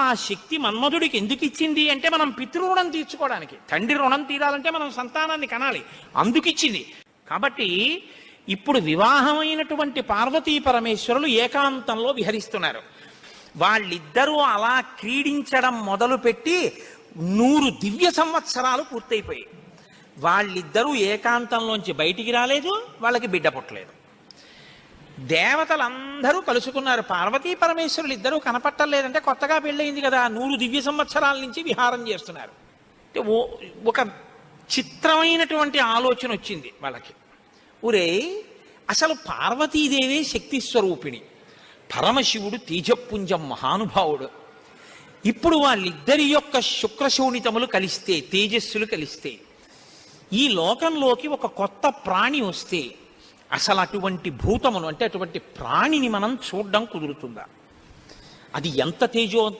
ఆ శక్తి మన్మధుడికి ఎందుకు ఇచ్చింది అంటే మనం పితృరుణం తీర్చుకోవడానికి. తండ్రి రుణం తీరాలంటే మనం సంతానాన్ని కనాలి, అందుకు ఇచ్చింది. కాబట్టి ఇప్పుడు వివాహమైనటువంటి పార్వతీ పరమేశ్వరులు ఏకాంతంలో విహరిస్తున్నారు. వాళ్ళిద్దరూ అలా క్రీడించడం మొదలుపెట్టి 100 దివ్య సంవత్సరాలు పూర్తయిపోయాయి. వాళ్ళిద్దరూ ఏకాంతంలోంచి బయటికి రాలేదు, వాళ్ళకి బిడ్డ పుట్టలేదు. దేవతలందరూ కలుసుకున్నారు. పార్వతీ పరమేశ్వరులు ఇద్దరూ కనపట్టలేదంటే కొత్తగా పెళ్ళయింది కదా, 100 దివ్య సంవత్సరాల నుంచి విహారం చేస్తున్నారు. ఒక చిత్రమైనటువంటి ఆలోచన వచ్చింది వాళ్ళకి. ఒరే, అసలు పార్వతీదేవే శక్తి స్వరూపిణి, పరమశివుడు తేజపుంజం మహానుభావుడు. ఇప్పుడు వాళ్ళిద్దరి యొక్క శుక్రశోణితములు కలిస్తే, తేజస్సులు కలిస్తే, ఈ లోకంలోకి ఒక కొత్త ప్రాణి వస్తే అసలు అటువంటి భూతమును అంటే అటువంటి ప్రాణిని మనం చూడడం కుదురుతుందా? అది ఎంత తేజోవంతం